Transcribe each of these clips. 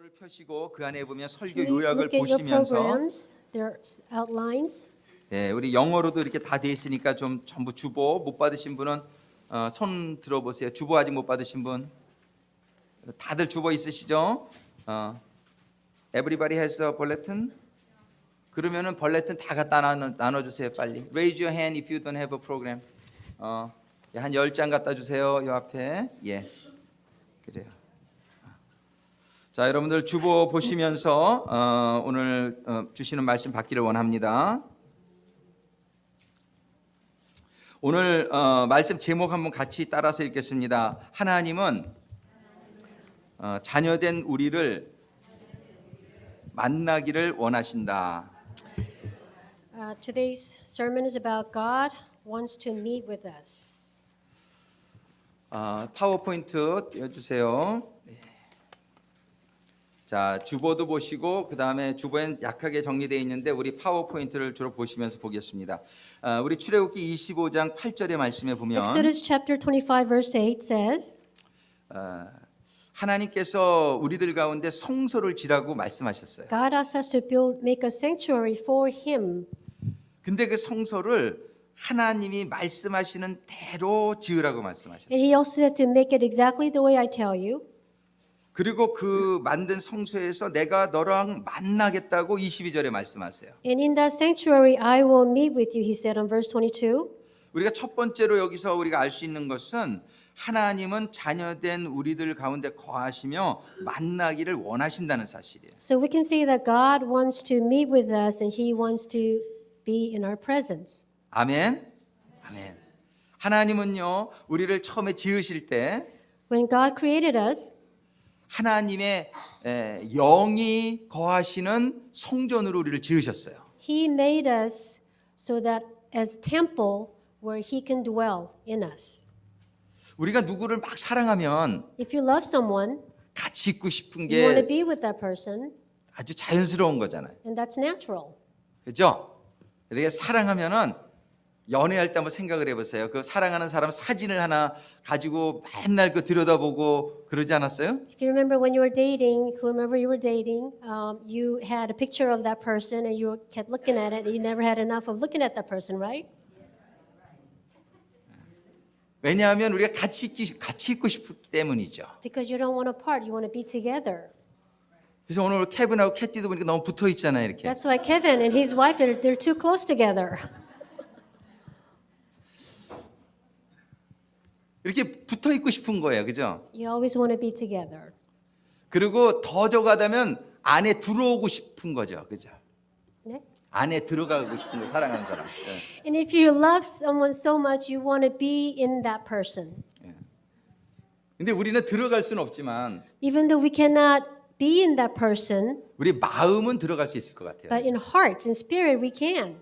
지도를 펴시고 그 안에 보면 설교 Please 요약을 look at your 보시면서 programs, their outlines. 우리 영어로도 이렇게 다 돼 있으니까 좀 전부 주보 못 받으신 분은 손 들어보세요. 주보 아직 못 받으신 분 다들 주보 있으시죠? Everybody has a bulletin? 그러면은 벌레튼 다 갖다 나눠주세요 빨리. Raise your hand if you don't have a program. 한 10장 갖다 주세요 요 앞에. 예, 그래요. 자, 여러분들 주보 보시면서 오늘 주시는 말씀 받기를 원합니다. 오늘 말씀 제목 한번 같이 따라서 읽겠습니다. 하나님은 자녀된 우리를 만나기를 원하신다. Today's sermon is about God wants to meet with us. 파워포인트 띄워주세요. 네. 자, 주보도 보시고 그 다음에 주보엔 약하게 정리되어 있는데 우리 파워포인트를 주로 보시면서 보겠습니다. 우리 출애굽기 25장 8절의 말씀에 보면 Exodus chapter 25 verse 8 says, 하나님께서 우리들 가운데 성소를 지라고 말씀하셨어요. God asks us to make a sanctuary for Him. 근데 그 성소를 하나님이 말씀하시는 대로 지으라고 말씀하셨어요. And He also said to make it exactly the way I tell you. 그리고 그 만든 성소에서 내가 너랑 만나겠다고 22절에 말씀하세요. And in that sanctuary I will meet with you, He said on verse 22. 우리가 첫 번째로 여기서 우리가 알 수 있는 것은 하나님은 자녀된 우리들 가운데 거하시며 만나기를 원하신다는 사실이에요. So we can see that God wants to meet with us and He wants to be in our presence. 아멘. 아멘. 하나님은요, 우리를 처음에 지으실 때 When God created us, 하나님의 영이 거하시는 성전으로 우리를 지으셨어요. He made us so that as temple where He can dwell in us. 우리가 누구를 막 사랑하면 If you love someone, 같이 있고 싶은 you want to 게 be with that person, 아주 자연스러운 거잖아요. and that's natural. 그죠? 이렇게 사랑하면은 연애할 때 한번 생각을 해보세요. 그 사랑하는 사람 사진을 하나 가지고 맨날 그 들여다보고 그러지 않았어요? If you remember when you were dating, whomever you were dating, you had a picture of that person and you kept looking at it and you never had enough of looking at that person, right? 왜냐하면 우리가 같이 있고 싶기 때문이죠. Because you don't want to part, you want to be together. 그래서 오늘 케빈하고 캐티도 보니까 너무 붙어 있잖아요, 이렇게. That's why Kevin and his wife, they're too close together. 이렇게 붙어 있고 싶은 거예요, 그죠? You always want to be together. 그리고 더 저가다면 안에 들어오고 싶은 거죠, 그죠? 네? 안에 들어가고 싶은 거 사랑하는 사람. 네. And if you love someone so much, you want to be in that person. 근데 우리는 들어갈 수는 없지만 Even though we cannot be in that person, 우리 마음은 들어갈 수 있을 것 같아요. but in heart and spirit we can.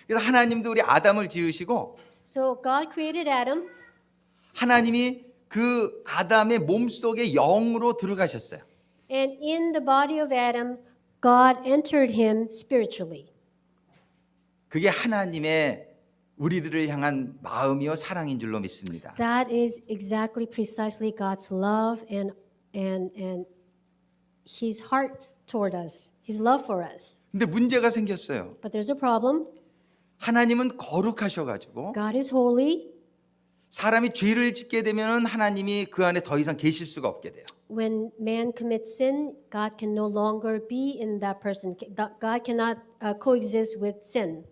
그래서 하나님도 우리 아담을 지으시고 So God created Adam, 하나님이 그 아담의 몸속에 영으로 들어가셨어요. and in the body of Adam, God entered him spiritually. 그게 하나님의 우리들을 향한 마음이요 사랑인 줄로 믿습니다. That is exactly precisely God's love and His heart toward us, His love for us. 근데 문제가 생겼어요. But there's a problem. 하나님은 거룩하셔가지고 God is holy. 사람이 죄를 짓게 되면 하나님이 그 안에 더 이상 계실 수가 없게 돼요. When man commits sin, God can no longer be in that person. God cannot coexist with sin.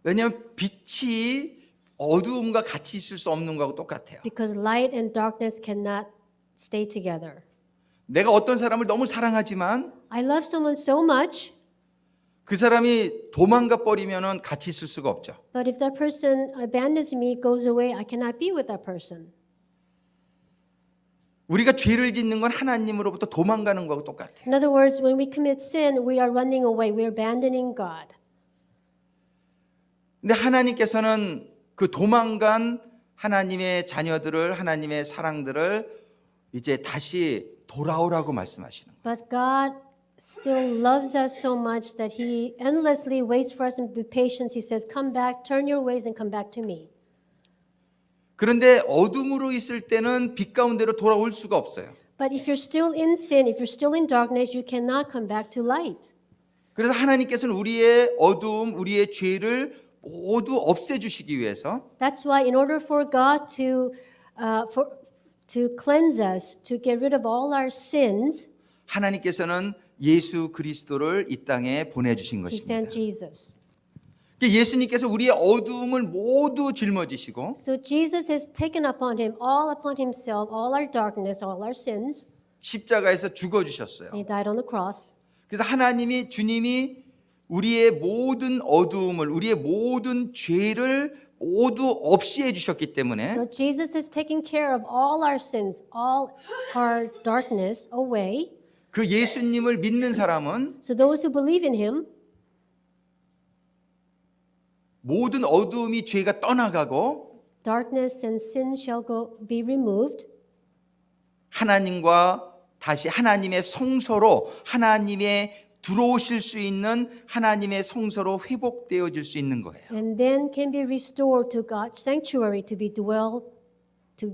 왜냐하면 빛이 어두움과 같이 있을 수 없는 거하고 똑같아요. Because light and darkness cannot stay together. 내가 어떤 사람을 너무 사랑하지만 I love someone so much, 그 사람이 도망가 버리면은 같이 있을 수가 없죠. but if that person abandons me, goes away, I cannot be with that person. 우리가 죄를 짓는 건 하나님으로부터 도망가는 거하고 똑같아요. In other words, when we commit sin, we are running away. We are abandoning God. 근데 하나님께서는 그 도망간 하나님의 자녀들을 하나님의 사랑들을 이제 다시 돌아오라고 말씀하시는 거예요. But God still loves us so much that He endlessly waits for us and with patience He says, "Come back, turn your ways and come back to me." 그런데 어둠으로 있을 때는 빛 가운데로 돌아올 수가 없어요. But if you're still in sin, if you're still in darkness, you cannot come back to light. 그래서 하나님께서는 우리의 어두움, 우리의 죄를 모두 없애주시기 위해서 That's why, in order for God to cleanse us, to get rid of all our sins, 하나님께서는 예수 그리스도를 이 땅에 보내주신 He 것입니다. sent Jesus. 예수님께서 우리의 어두움을 모두 짊어지시고 So Jesus has taken upon himself, all our darkness, all our sins. 십자가에서 죽어주셨어요. He died on the cross. 그래서 주님이 우리의 모든 어두움을, 우리의 모든 죄를 모두 없이 해주셨기 때문에 So Jesus has taken care of all our sins, all our darkness away. 그 예수님을 믿는 사람은 So those who believe in him, 모든 어두움이 죄가 떠나가고 darkness and sin shall be removed. 하나님과 다시 하나님의 성소로 하나님의 들어오실 수 있는 하나님의 성소로 회복되어질 수 있는 거예요. And then can be restored to God's sanctuary to be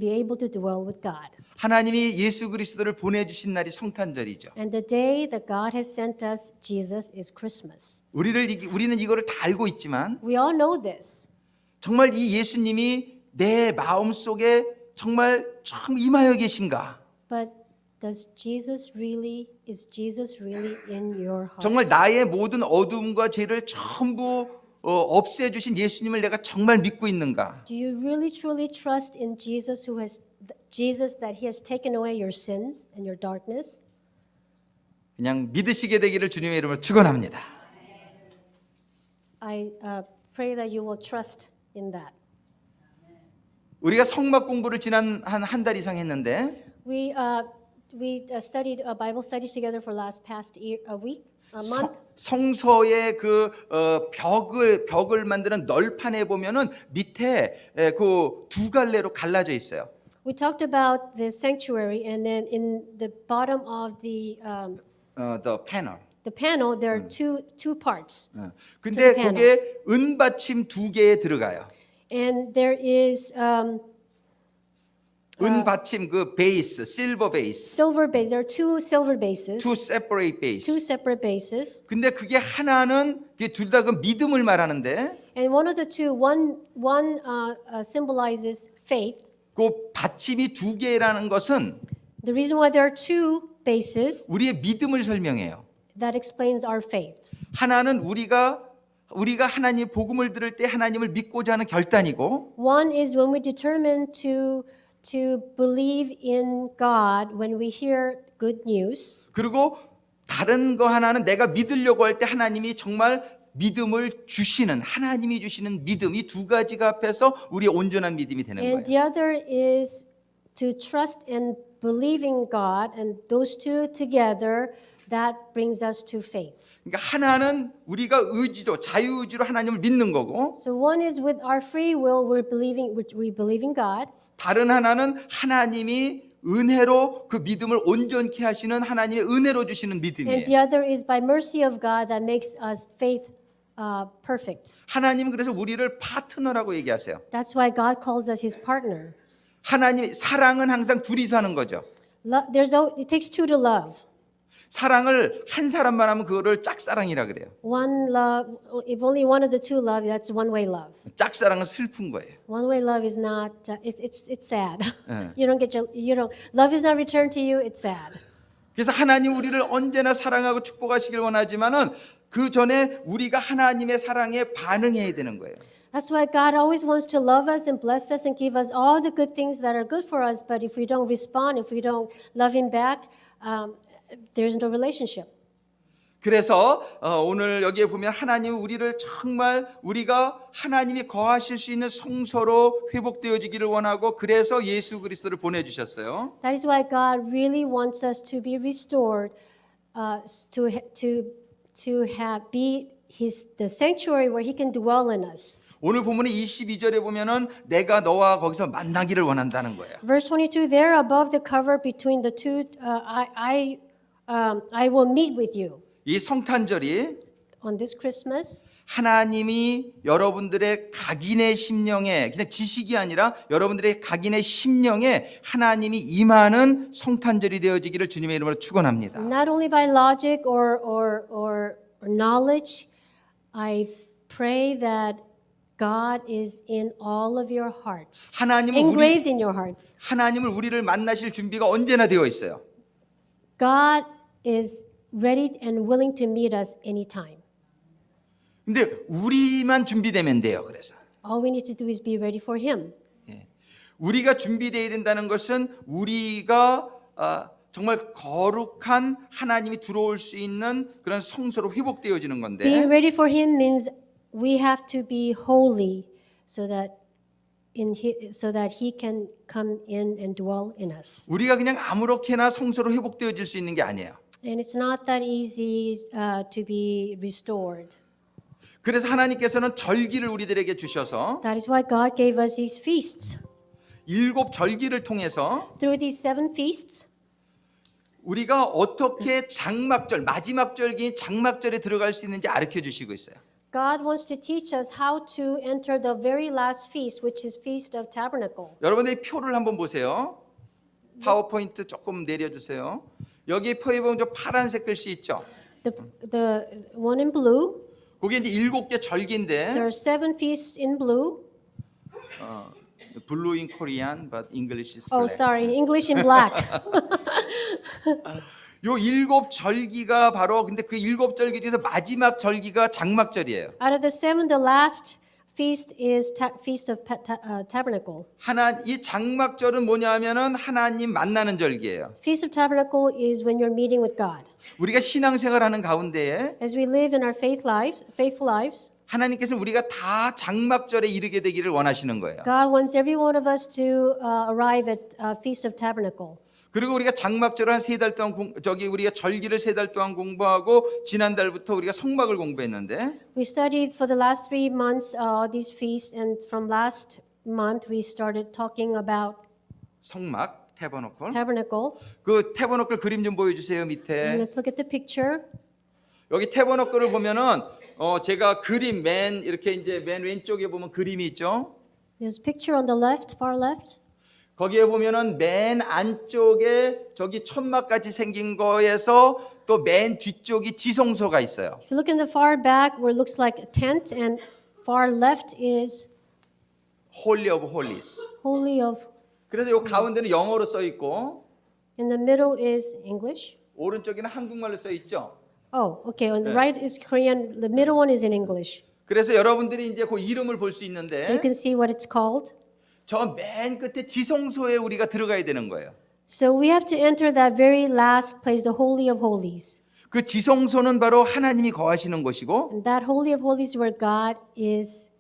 able to dwell with God. 하나님이 예수 그리스도를 보내주신 날이 성탄절이죠. And the day that God has sent us Jesus is Christmas. 우리는 이거를 다 알고 있지만 We all know this. 정말 이 예수님이 내 마음 속에 정말 임하여 계신가? But is Jesus really in your heart? 정말 나의 모든 어두움과 죄를 전부 없애주신 예수님을 내가 정말 믿고 있는가? Do you really truly trust in Jesus that He has taken away your sins and your darkness? 그냥 믿으시게 되기를 주님의 이름으로 축원합니다. I pray that you will trust in that. 우리가 성막 공부를 지난 한 달 이상 했는데 We studied Bible studies together for past week, a month. 성서의 그 벽을 만드는 널판에 보면은 밑에 그 두 갈래로 갈라져 있어요. We talked about the sanctuary, and then in the bottom of the panel, there are two parts, 근데 panel. 거기에 은받침 두 개에 들어가요. and there is 은받침 그 베이스, 실버 베이스, silver base. There are two silver bases, two separate base. two separate bases, 근데 그게 하나는 둘 다 그 믿음을 말하는데 and one of the two, one symbolizes faith. 그 받침이 두 개라는 것은 The reason why there are two bases 우리의 믿음을 설명해요. that explains our faith. 하나는 우리가 하나님의 복음을 들을 때 하나님을 믿고자 하는 결단이고 One is when we determine to believe in God when we hear good news. 그리고 다른 거 하나는 내가 믿으려고 할 때 하나님이 정말 믿음을 주시는 하나님이 주시는 믿음 이 두 가지가 합해서 우리의 온전한 믿음이 되는 거예요. And the other is to trust and believe in God, and those two together that brings us to faith. 그러니까 하나는 우리가 자유의지로 하나님을 믿는 거고 So one is with our free will, we believe in God. 다른 하나는 하나님이 은혜로 그 믿음을 온전케 하시는 하나님의 은혜로 주시는 And 믿음이에요. the other is by mercy of God that makes us faith perfect. 하나님은 그래서 우리를 파트너라고 얘기하세요. That's why God calls us His partners. 하나님의 사랑은 항상 둘이서 하는 거죠. It takes two to love. 사랑을 한 사람만 하면 그거를 짝사랑이라 그래요. One love, if only one of the two love, that's one-way love. 짝사랑은 슬픈 거예요. One-way love is not. It's sad. Love is not returned to you. It's sad. 그래서 하나님 우리를 언제나 사랑하고 축복하시길 원하지만은 그 전에 우리가 하나님의 사랑에 반응해야 되는 거예요. That's why God always wants to love us and bless us and give us all the good things that are good for us. But if we don't respond, if we don't love Him back, there's no relationship. 그래서 오늘 여기에 보면 하나님은 우리를 정말 우리가 하나님이 거하실 수 있는 성소로 회복되어지기를 원하고 그래서 예수 그리스도를 보내주셨어요. That is why God really wants us to be restored, be the sanctuary where He can dwell in us. 오늘 본문의 22절에 보면은 내가 너와 거기서 만나기를 원한다는 거예요. Verse 22, there above the cover between the two, I will meet with you. 이 성탄절이 On this Christmas, 하나님이 여러분들의 각인의 심령에 그냥 지식이 아니라 여러분들의 각인의 심령에 하나님이 임하는 성탄절이 되어지기를 주님의 이름으로 축원합니다. Not only by logic or knowledge, I pray that God is in all of your hearts, engraved in your hearts. 하나님을 우리를 만나실 준비가 언제나 되어 있어요. God is ready and willing to meet us anytime. 근데 우리만 준비되면 돼요. 그래서 All we need to do is be ready for Him. 우리가 준비되어야 된다는 것은 우리가 정말 거룩한 하나님이 들어올 수 있는 그런 성소로 회복되어지는 건데 Being ready for Him means we have to be holy so that He can come in and dwell in us. 우리가 그냥 아무렇게나 성소로 회복되어질 수 있는 게 아니에요. And it's not that easy to be restored. 그래서 하나님께서는 절기를 우리들에게 주셔서 That is why God gave us these feasts. 7 절기를 통해서 Through these 7 feasts, 우리가 어떻게 장막절, 마지막 절기인 장막절에 들어갈 수 있는지 가르쳐 주시고 있어요. God wants to teach us how to enter the very last feast, which is Feast of Tabernacle. 여러분들이 표를 한번 보세요. 파워포인트 조금 내려주세요. 여기 표에 보면 저 파란색 글씨 있죠. The one in blue, 그게 이제 7개 절기인데 there are 7 feasts in blue. Blue in Korean, but English is Oh, black. sorry, English in black. 요 7 절기가 바로 근데 그 7 절기 중에서 마지막 절기가 장막절이에요. Out of the 7, the last feast is Feast of Tabernacle. 이 장막절은 뭐냐면은 하나님 만나는 절기예요. Feast of Tabernacle is when you're meeting with God. 우리가 신앙생활하는 가운데에 As we live in our faithful lives, 하나님께서 우리가 다 장막절에 이르게 되기를 원하시는 거예요. God wants every one of us to arrive at Feast of Tabernacle. 그리고 우리가 장막절을 한 3달 동안 우리가 절기를 3달 동안 공부하고 지난달부터 우리가 성막을 공부했는데 We studied for the last 3 months these feasts, and from last month we started talking about 성막 태버너클. tabernacle. 그 태버너클 그림 좀 보여주세요. And 밑에 let's look at the picture. 여기 태버너클을 보면은 제가 그림 이렇게 이제 맨 왼쪽에 보면 그림이 있죠. There's a picture on the left, far left. 거기에 보면은 맨 안쪽에 저기 천막같이 생긴 거에서 또 맨 뒤쪽이 지성소가 있어요. If you look in the far back where it looks like a tent, and far left is Holy of Holies. Holy of, 그래서 요 가운데는 영어로 써 있고 in the middle is English. 오른쪽에는 한국말로 써 있죠. Oh, okay, on the right is Korean, the middle one is in English. 그래서 여러분들이 이제 그 이름을 볼 수 So you 있는데 can see what it's called. 저 맨 끝에 지성소에 우리가 들어가야 되는 거예요. So we have to enter that very last place, the Holy of Holies. 그 지성소는 바로 하나님이 거하시는 곳이고 And that Holy of Holies where God is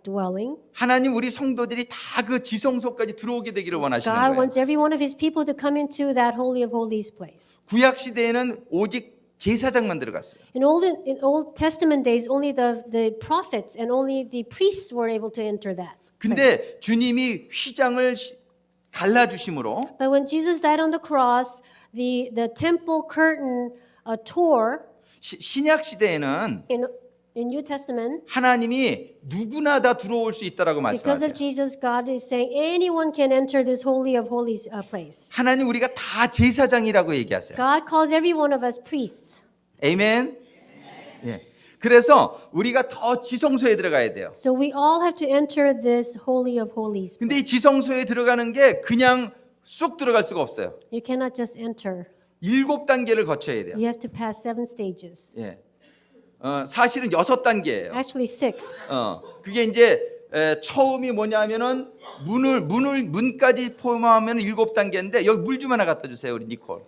dwelling. 하나님 우리 성도들이 다 그 지성소까지 들어오게 되기를 원하시는 God 거예요. wants every one of His people to come into that Holy of Holies place. 구약 시대에는 오직 제사장만 들어갔어요. In Old Testament days, only the prophets and only the priests were able to enter that place. 근데 주님이 휘장을 갈라 주심으로 But when Jesus died on the cross, the temple curtain tore. 신약 시대에는 In New Testament, 하나님이 누구나 다 들어올 수 있다라고 because 말씀하세요. of Jesus, God is saying anyone can enter this Holy of Holies place. 하나님 우리가 다 제사장이라고 얘기하세요. God calls every one of us priests. 아멘. 예. 그래서 우리가 더 지성소에 들어가야 돼요. So we all have to enter this Holy of Holies. 근데 이 지성소에 들어가는 게 그냥 쑥 들어갈 수가 없어요. You cannot just enter. 7단계를 거쳐야 돼요. You have to pass 7 stages. 예. 사실은 6단계예요. Actually 6. 그게 이제 처음이 뭐냐면은 문까지 포함하면 7단계인데 여기 물 좀 하나 갖다 주세요. 우리 니콜.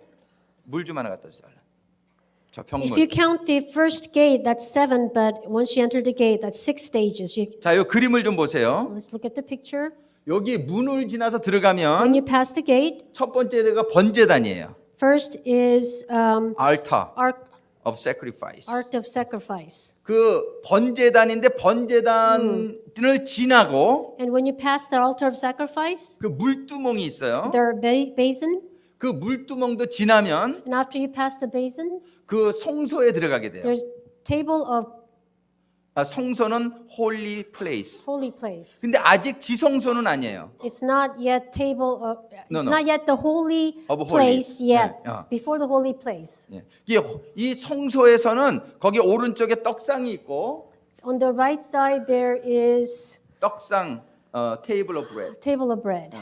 물 좀 하나 갖다 주세요. 저 병물. If you count the first gate, that's 7, but once you enter the gate, that's 6 stages. 자, 이 그림을 좀 보세요. Let's look at the picture. 여기 문을 지나서 When 들어가면 you pass the gate, 첫 번째가 번제단이에요. first is Altar Ark of Sacrifice. of Sacrifice. 그 번제단인데 번제단을 지나고 And when you pass the altar of sacrifice, 그 물두멍이 있어요. there are basin. 그 물두멍도 지나면 And after you pass the basin, 그 성소에 들어가게 돼요. there's table of 성소는 holy place. Holy place. 근데 아직 지성소는 아니에요. It's not yet table. No, It's no. not yet the holy Of place holies. yet. 네, Before the holy place. 예. 이 성소에서는 거기 오른쪽에 떡상이 있고 On the right side there is 떡상 table of bread. table of bread.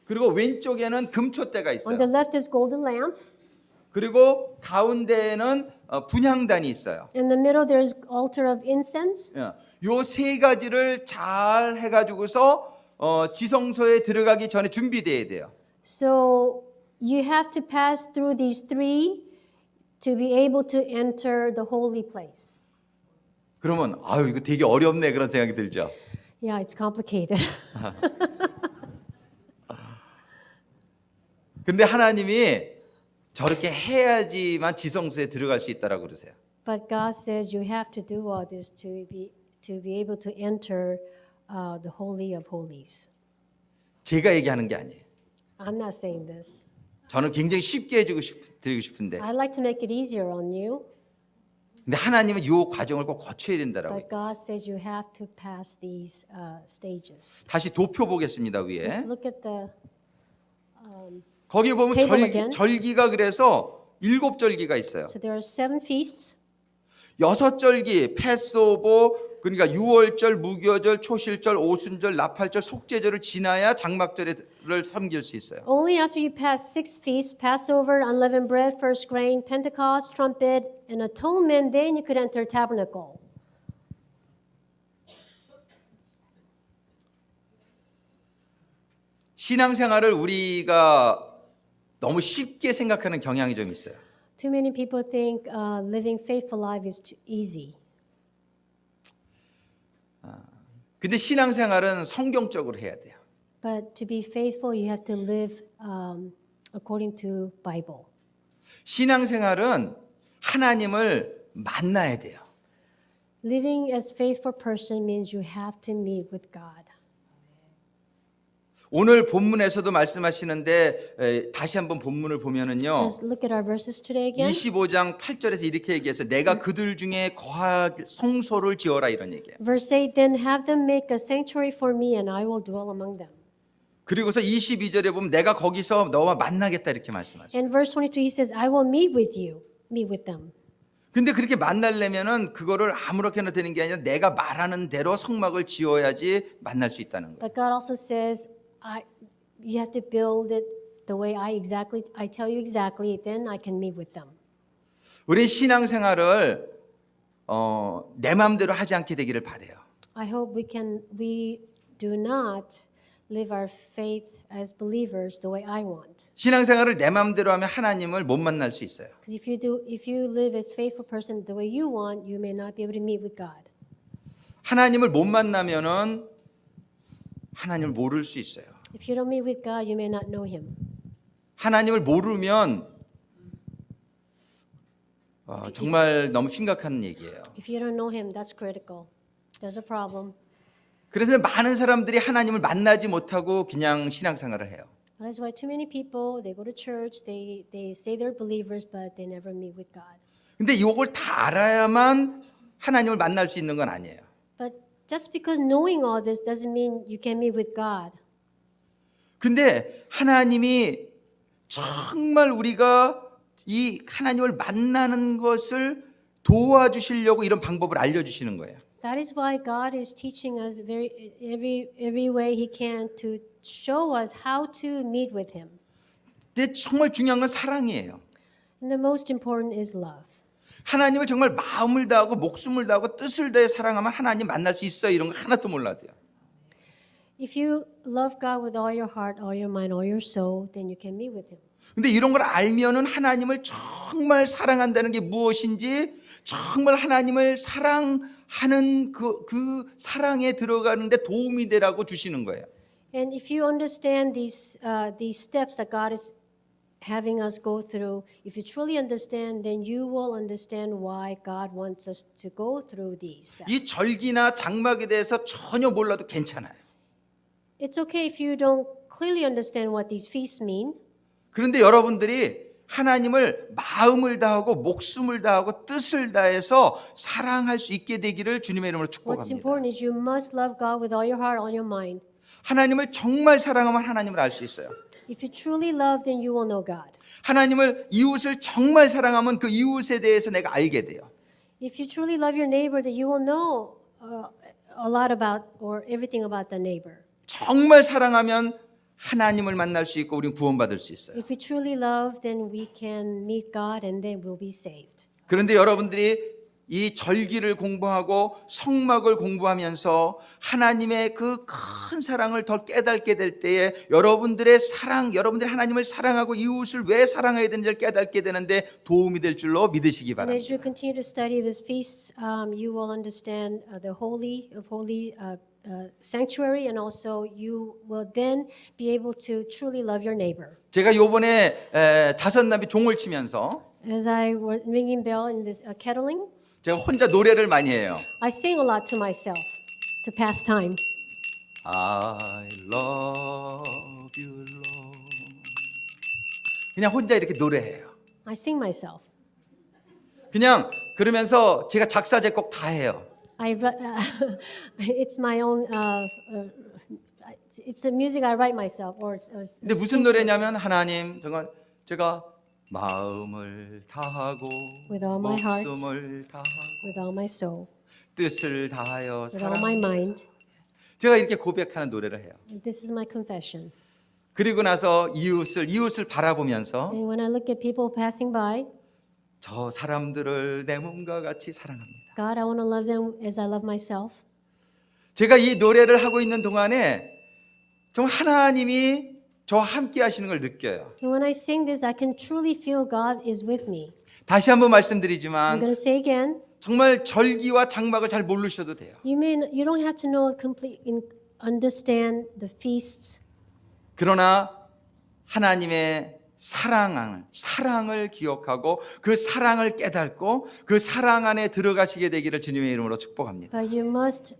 그리고 왼쪽에는 금초대가 On 있어요. the left is golden lamp. 그리고 가운데에는 분향단이 있어요. In the middle there is altar of incense. 요 세 가지를 잘 해가지고서 지성소에 들어가기 전에 준비돼야 돼요. So you have to pass through these three to be able to enter the holy place. 그러면 아유 이거 되게 어렵네 그런 생각이 들죠. Yeah, it's complicated. 근데 하나님이 저렇게 해야지만 지성소에 들어갈 수 있다라고 그러세요. But God says you have to do all this to be able to enter the holy of holies. 제가 얘기하는 게 아니에요. I'm not saying this. 저는 굉장히 쉽게 드리고 싶은데 I'd like to make it easier on you, 근데 하나님은 이 과정을 꼭 거쳐야 된다라고. but God says you have to pass these stages. 다시 도표 보겠습니다 위에. Let's look at the 거기 보면 table again. 절기가 그래서 7절기가 있어요. so there are 7 feasts. 6절기 패스오버 그러니까 유월절, 무교절, 초실절, 오순절, 나팔절, 속죄절을 지나야 장막절을 섬길 수 있어요. Only after you pass 6 feasts, Passover, unleavened bread, first grain, Pentecost, trumpet, and atonement, then you could enter tabernacle. 신앙생활을 우리가 너무 쉽게 생각하는 경향이 좀 있어요. Too many people think living faithful life is too easy. 근데 신앙생활은 성경적으로 해야 돼요. But to be faithful, you have to live according to Bible. 신앙생활은 하나님을 만나야 돼요. Living as faithful person means you have to meet with God. 오늘 본문에서도 말씀하시는데 다시 한번 본문을 보면은요. Just look at our verses today again. 25장 8절에서 이렇게 얘기해서 내가 그들 중에 거할 성소를 지어라 이런 얘기예요. Verse 8, then have them make a sanctuary for me and I will dwell among them. 그리고서 22절에 보면 내가 거기서 너와 만나겠다 이렇게 말씀하세요. And verse 22, he says, I will meet with you, meet with them. 근데 그렇게 만나려면은 그거를 아무렇게나 되는 게 아니라 내가 말하는 대로 성막을 지어야지 만날 수 있다는 거예요. But God also says, you have to build it the way I tell you exactly, then I can meet with them. 우린 신앙생활을 내 마음대로 하지 않게 되기를 바래요. I hope we do not live our faith as believers the way I want. 신앙생활을 내 마음대로 하면 하나님을 못 만날 수 있어요. Because if you live as faithful person the way you want, you may not be able to meet with God. 하나님을 못 만나면은 하나님을 모를 수 있어요. If you don't meet with God, you may not know Him. 하나님을 모르면 정말 너무 심각한 얘기예요. If you don't know Him, that's critical. There's a problem. 그래서 많은 사람들이 하나님을 만나지 못하고 그냥 신앙생활을 해요. That is why too many people, they go to church, they say they're believers, but they never meet with God. 근데 이걸 다 알아야만 하나님을 만날 수 있는 건 아니에요. But just because knowing all this doesn't mean you can meet with God. 근데 하나님이 정말 우리가 이 하나님을 만나는 것을 도와주시려고 이런 방법을 알려주시는 거예요. That is why God is teaching us every way He can to show us how to meet with Him. 근데 정말 중요한 건 사랑이에요. And the most important is love. 하나님을 정말 마음을 다하고 목숨을 다하고 뜻을 다해 사랑하면 하나님 만날 수 있어요. 이런 거 하나도 몰라도요. If you love God with all your heart, all your mind, all your soul, then you can meet with Him. 근데 이런 걸 알면은 하나님을 정말 사랑한다는 게 무엇인지 정말 하나님을 사랑하는 그 사랑에 들어가는데 도움이 되라고 주시는 거예요. And if you understand these steps that God is having us go through, if you truly understand, then you will understand why God wants us to go through these steps. 이 절기나 장막에 대해서 전혀 몰라도 괜찮아요. It's okay if you don't clearly understand what these feasts mean. 그런데 여러분들이 하나님을 마음을 다하고 목숨을 다하고 뜻을 다해서 사랑할 수 있게 되기를 주님의 이름으로 What's 축복합니다. important is you must love God with all your heart, all your mind. 하나님을 정말 사랑하면 하나님을 알 수 있어요. If you truly love, then you will know God. 하나님을 이웃을 정말 사랑하면 그 이웃에 대해서 내가 알게 돼요. If you truly love your neighbor, then you will know a lot about or everything about the neighbor. 정말 사랑하면 하나님을 만날 수 있고 우리는 구원받을 수 있어요. If we truly love, then we can meet God and then we'll be saved. 그런데 여러분들이 이 절기를 공부하고 성막을 공부하면서 하나님의 그 큰 사랑을 더 깨닫게 될 때에 여러분들의 사랑, 여러분들이 하나님을 사랑하고 이웃을 왜 사랑해야 되는지를 깨닫게 되는데 도움이 될 줄로 믿으시기 And as 바랍니다. you continue to study this feast, you will understand the holy sanctuary, and also you will then be able to truly love your neighbor. 제가 요번에 자선나비 종을 치면서 As I was ringing bell in this kettling, 제가 혼자 노래를 많이 해요. I sing a lot to myself to pass time. I love you, Lord. 그냥 혼자 이렇게 노래해요. I sing myself. 그냥 그러면서 제가 작사 작곡 다 해요. It's my own. It's the music I write myself. 근데 무슨 노래냐면 하나님 정말 제가 마음을 다하고 With all my heart. 목숨을 다하고 with all my soul, 뜻을 다하여 with all my 사랑. mind. 제가 이렇게 고백하는 노래를 해요. This is my confession. 그리고 나서 이웃을 바라보면서 And when I look at people passing by, 저 사람들을 내 몸과 같이 사랑합니다. God, I want to love them as I love myself. 제가 이 노래를 하고 있는 동안에 정말 하나님이 저와 함께 하시는 걸 느껴요. And when I sing this, I can truly feel God is with me. 다시 한번 I'm 말씀드리지만 going to say again, 정말 절기와 장막을 잘 모르셔도 돼요. you don't have to know understand the feasts, 그러나 하나님의 사랑을 기억하고 그 사랑을 깨닫고 그 사랑 안에 들어가시게 되기를 주님의 이름으로 축복합니다. but you must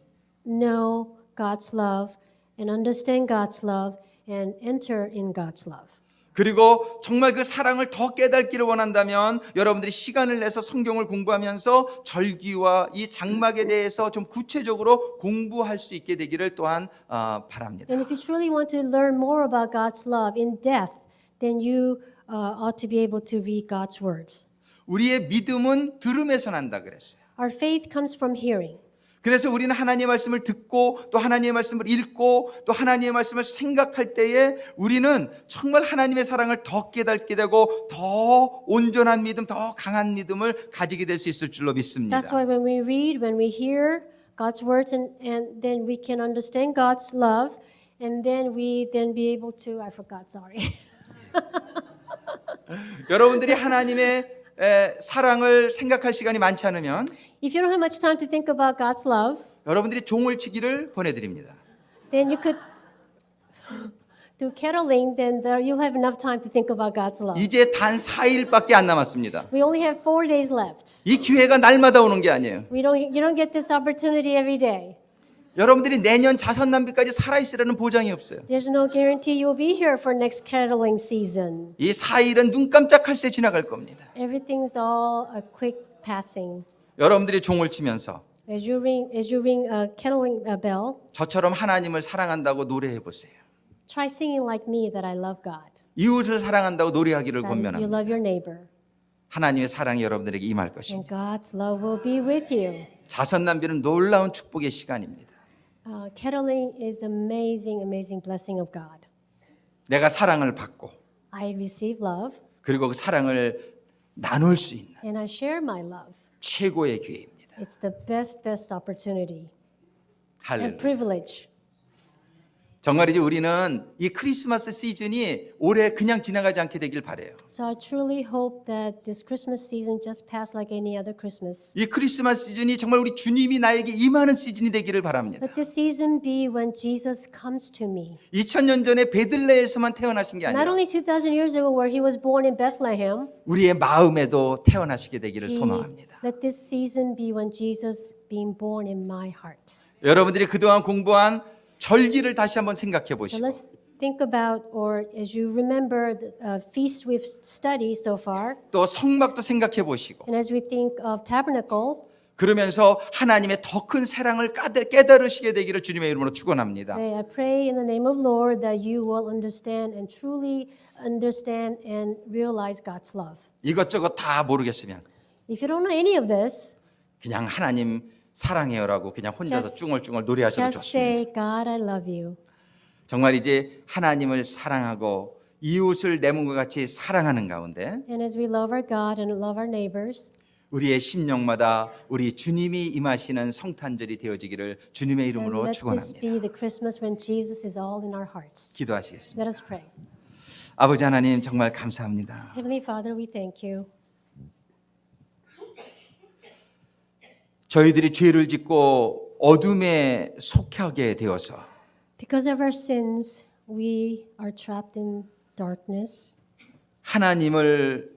know God's love and understand God's love and enter in God's love. 그리고 정말 그 사랑을 더 깨닫기를 원한다면 여러분들이 시간을 내서 성경을 공부하면서 절기와 이 장막에 대해서 좀 구체적으로 공부할 수 있게 되기를 또한 바랍니다. And if you truly want to learn more about God's love in depth, then you ought to be able to read God's words. 우리의 믿음은 들음에서 난다 그랬어요. Our faith comes from hearing. 그래서 우리는 하나님의 말씀을 듣고 또 하나님의 말씀을 읽고 또 하나님의 말씀을 생각할 때에 우리는 정말 하나님의 사랑을 더 깨닫게 되고 더 온전한 믿음, 더 강한 믿음을 가지게 될 수 있을 줄로 믿습니다. That's why when we read, when we hear God's words, and then we can understand God's love, and then we then be able to, I forgot, sorry. 여러분들이 하나님의 사랑을 생각할 시간이 많지 않으면 If you don't have much time to think about God's love, 여러분들이 종을 치기를 권해드립니다. then you could do kettling, then you'll have enough time to think about God's love. 이제 단 4일밖에 안 남았습니다. We only have 4 days left. 이 기회가 날마다 오는 게 아니에요. You don't get this opportunity every day. 여러분들이 내년 자선남비까지 살아있으라는 보장이 없어요. There's no guarantee you'll be here for next kettling season. 이 4일은 눈 깜짝할 새 지나갈 겁니다. Everything's all a quick passing. 여러분들이 종을 치면서 As you ring a kettling bell, 저처럼 하나님을 사랑한다고 노래해 보세요. try singing like me that I love God. 이웃을 사랑한다고 노래하기를 That you 권면합니다. love your neighbor. 하나님의 사랑이 여러분들에게 임할 And 것입니다. God's love will be with you. 자선남비는 놀라운 축복의 시간입니다. Kettling is amazing blessing of God. 내가 사랑을 받고 I receive love 그리고 그 사랑을 나눌 수 있는 and I share my love. 최고의 기회입니다. It's the best opportunity and 할렐루야. privilege. 정말이지 우리는 이 크리스마스 시즌이 올해 그냥 지나가지 않게 되길 바라요. So I truly hope that this Christmas season just pass like any other Christmas. 이 크리스마스 시즌이 정말 우리 주님이 나에게 임하는 시즌이 되기를 바랍니다. Let this season be when Jesus comes to me. 2000년 전에 베들레헴에서만 태어나신 게 Not 아니라 only 2,000 years ago where he was born in Bethlehem, 우리의 마음에도 태어나시게 되기를 소망합니다. let this season be when Jesus being born in my heart. 여러분들이 그동안 공부한 절기를 다시 한번 생각해 So 보시고 let's think about, or as you remember the feast we've studied so far, 또 성막도 생각해 보시고 and as we think of tabernacle, 그러면서 하나님의 더 큰 사랑을 깨달으시게 되기를 주님의 이름으로 축원합니다. I pray in the name of Lord that you will understand and truly understand and realize God's love. 이것저것 다 모르겠으면 If you don't know any of this, 그냥 하나님 사랑해요라고 그냥 혼자서 Just- 쭝얼쭝얼 노래하셔도 just 좋습니다. say, God, I love you. 정말 이제 하나님을 사랑하고 이웃을 내 몸과 같이 사랑하는 가운데 And as we love our God and love our neighbors, 우리의 심령마다 우리 주님이 임하시는 성탄절이 되어지기를 주님의 and 이름으로 let this 축원합니다. be the Christmas when Jesus is all in our hearts. 기도하시겠습니다. Let us pray. 아버지 하나님 정말 감사합니다. Heavenly Father, we thank you. 저희들이 죄를 짓고 어둠에 속하게 되어서 Because of our sins, we are trapped in darkness. 하나님을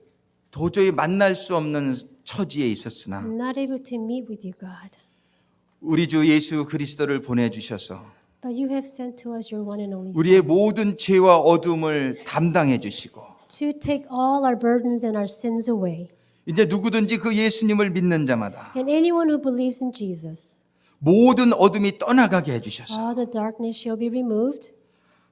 도저히 만날 수 없는 처지에 있었으나 I'm not able to meet with you, God. 우리 주 예수 그리스도를 보내주셔서 But you have sent to us your one and only Son 우리의 모든 죄와 어둠을 담당해 주시고 to take all our burdens and our sins away. 이제 누구든지 그 예수님을 믿는 자마다 And anyone who believes in Jesus, 모든 어둠이 떠나가게 해주셔서 all the darkness shall be removed,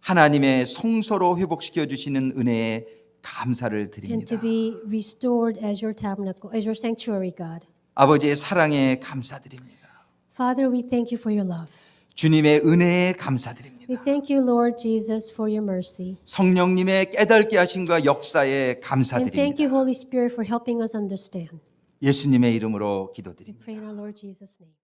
하나님의 성소로 회복시켜 주시는 은혜에 감사를 and 드립니다. to be restored as your tabernacle, as your sanctuary, God. 아버지의 사랑에 감사드립니다. Father, we thank you for your love. 주님의 은혜에 감사드립니다. We thank you, Lord Jesus, for your mercy. 성령님의 깨닫게 하심과 역사에 And thank 감사드립니다. you, Holy Spirit, for helping us understand. 예수님의 이름으로 기도드립니다. Pray in our Lord Jesus' name.